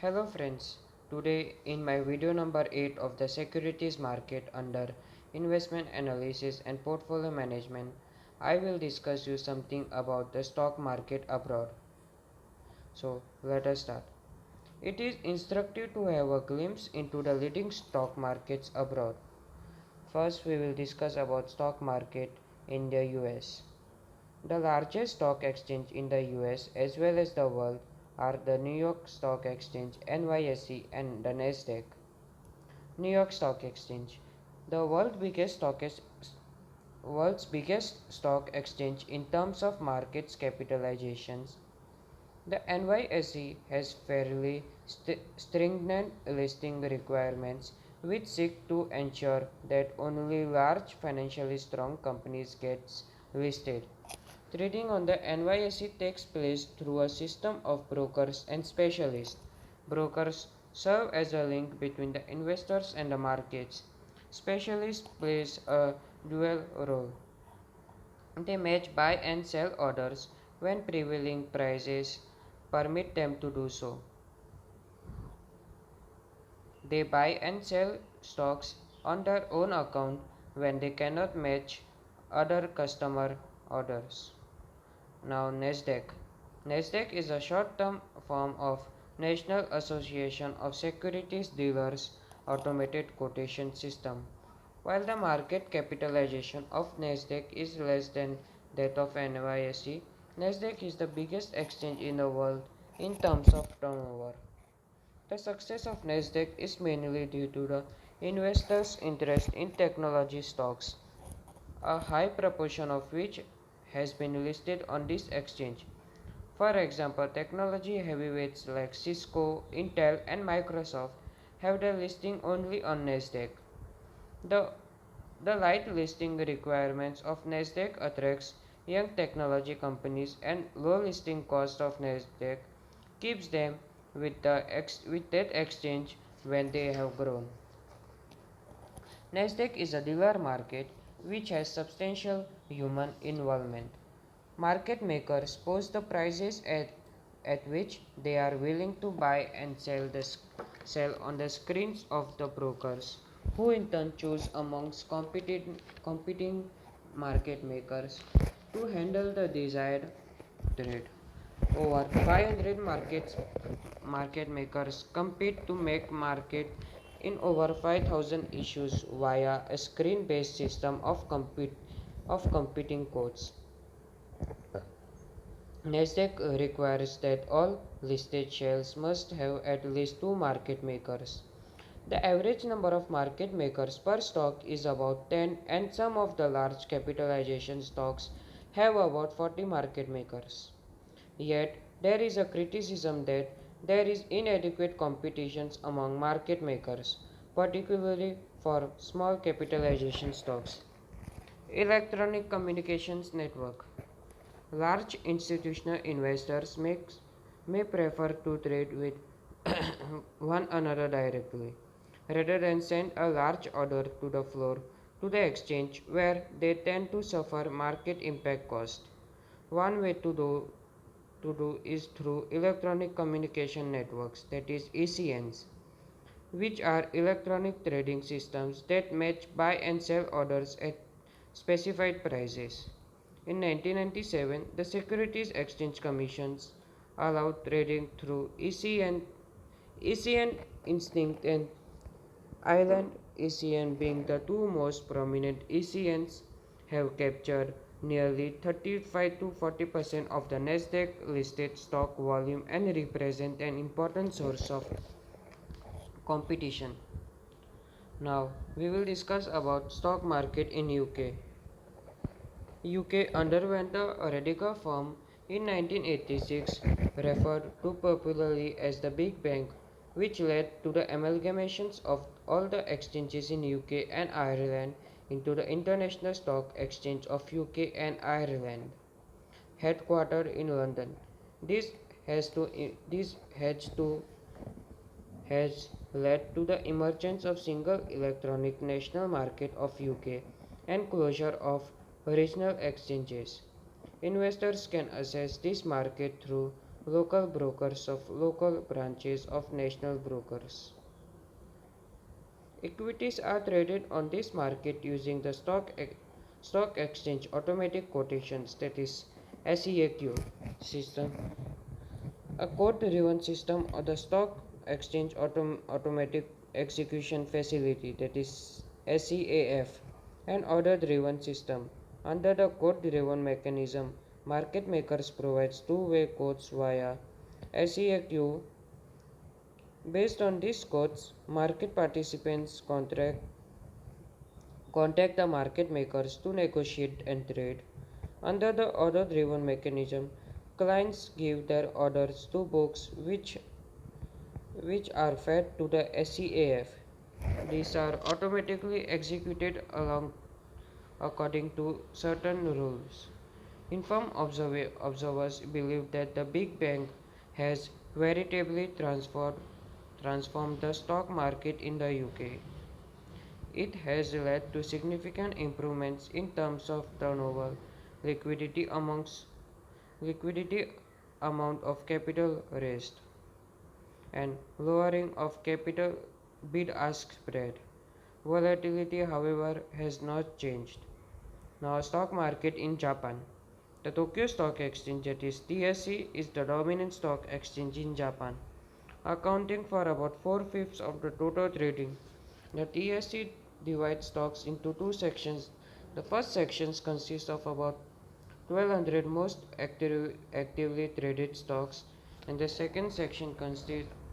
Hello friends, today in my video number 8 of the securities market under investment analysis and portfolio management, I will discuss you something about the stock market abroad. So let us start. It is instructive to have a glimpse into the leading stock markets abroad. First we will discuss about stock market in the US. The largest stock exchange in the US as well as the world are the New York Stock Exchange NYSE and the Nasdaq. New York Stock Exchange, the world's biggest stock exchange in terms of markets capitalizations. The NYSE has fairly stringent listing requirements which seek to ensure that only large financially strong companies get listed. Trading on the NYSE takes place through a system of brokers and specialists. Brokers serve as a link between the investors and the markets. Specialists plays a dual role. They match buy and sell orders when prevailing prices permit them to do so. They buy and sell stocks on their own account when they cannot match other customer orders. Now Nasdaq. Nasdaq is a short-term form of National Association of Securities Dealers automated quotation system. While the market capitalization of Nasdaq is less than that of NYSE, Nasdaq is the biggest exchange in the world in terms of turnover. The success of Nasdaq is mainly due to the investors' interest in technology stocks, a high proportion of which has been listed on this exchange. For example, technology heavyweights like Cisco, Intel, and Microsoft have their listing only on Nasdaq. The, the light listing requirements of Nasdaq attracts young technology companies and low listing cost of Nasdaq keeps them with that exchange when they have grown. Nasdaq is a dealer market which has substantial human involvement. Market makers post the prices at which they are willing to buy and sell on the screens of the brokers, who in turn choose amongst competing market makers to handle the desired trade. Over 500 market makers compete to make market in over 5,000 issues via a screen-based system of competing quotes. Nasdaq requires that all listed shares must have at least two market makers. The average number of market makers per stock is about 10, and some of the large capitalization stocks have about 40 market makers. Yet, there is a criticism that there is inadequate competition among market makers, particularly for small capitalization stocks. Electronic Communications Network. Large institutional investors may prefer to trade with one another directly, rather than send a large order to the floor to the exchange where they tend to suffer market impact cost. One way to do is through electronic communication networks, that is ECNs, which are electronic trading systems that match buy and sell orders at specified prices. In 1997, the Securities Exchange Commissions allowed trading through ECN Instinct and Island ECN being the two most prominent ECNs have captured nearly 35 to 40% of the Nasdaq listed stock volume and represent an important source of competition. Now we will discuss about stock market in UK. UK underwent a radical reform in 1986, referred to popularly as the Big Bang, which led to the amalgamations of all the exchanges in UK and Ireland into the International Stock Exchange of UK and Ireland, headquartered in London. This has led to the emergence of single electronic national market of UK and closure of regional exchanges. Investors can access this market through local brokers of local branches of national brokers. Equities are traded on this market using the stock exchange automatic quotations, that is SEAQ system, a code driven system, or the stock exchange automatic execution facility, that is SEAF, an order driven system. Under the code driven mechanism, market makers provides two-way codes via SEAQ. Based on these codes, market participants contact the market makers to negotiate and trade. Under the order driven mechanism, clients give their orders to books which are fed to the SEAF. These are automatically executed according to certain rules. Informed observers believe that the Big Bang has veritably transformed the stock market in the UK. It has led to significant improvements in terms of turnover, liquidity amongst liquidity amount of capital raised, and lowering of capital bid-ask spread. Volatility, however, has not changed. Now, stock market in Japan. The Tokyo Stock Exchange, that is TSE, is the dominant stock exchange in Japan, accounting for about 4/5 of the total trading. The TSE divides stocks into two sections. The first section consists of about 1200 most actively traded stocks, and the second section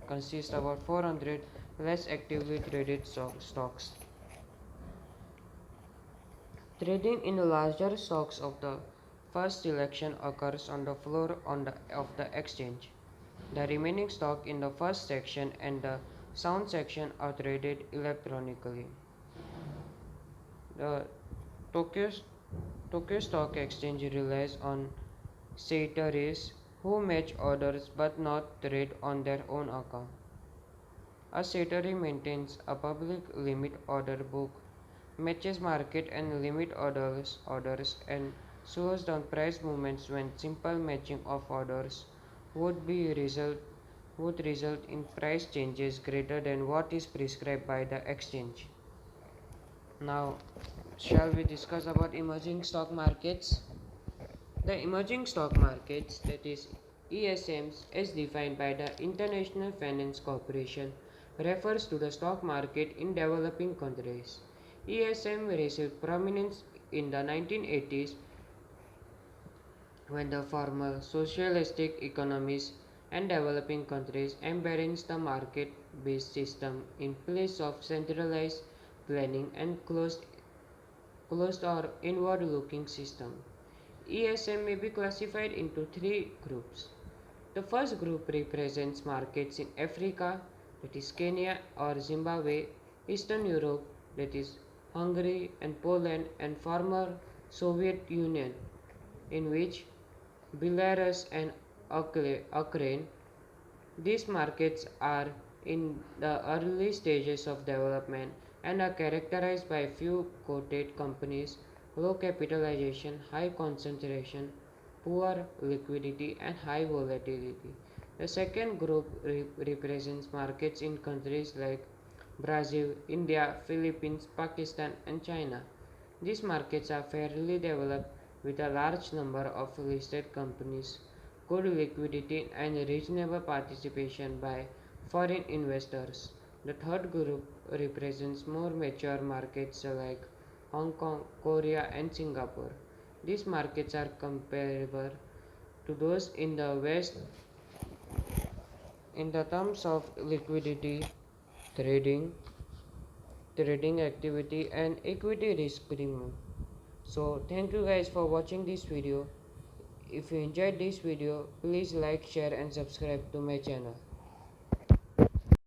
consists about 400 less actively traded stocks. Trading in the larger stocks of the first selection occurs on the floor of the exchange. The remaining stock in the first section and the sound section are traded electronically. The Tokyo, Tokyo Stock Exchange relies on Saitaris who match orders but not trade on their own account. A Saitari maintains a public limit order book, matches market and limit orders and slows down price movements when simple matching of orders would be result would result in price changes greater than what is prescribed by the exchange. Now, shall we discuss about emerging stock markets? The emerging stock markets, that is ESMs, as defined by the International Finance Corporation, refers to the stock market in developing countries. ESM received prominence in the 1980s when the former socialistic economies and developing countries embraced the market-based system in place of centralized planning and closed or inward-looking system. ESM may be classified into three groups. The first group represents markets in Africa, that is Kenya or Zimbabwe, Eastern Europe, that is Hungary and Poland, and former Soviet Union, in which Belarus and Ukraine. These markets are in the early stages of development and are characterized by few quoted companies, low capitalization, high concentration, poor liquidity, and high volatility. The second group represents markets in countries like Brazil, India, Philippines, Pakistan, and China. These markets are fairly developed with a large number of listed companies, good liquidity, and reasonable participation by foreign investors. The third group represents more mature markets like Hong Kong, Korea, and Singapore. These markets are comparable to those in the West in the terms of liquidity, trading, trading activity, and equity risk premium. So thank you guys for watching this video. If you enjoyed this video, please like, share and subscribe to my channel.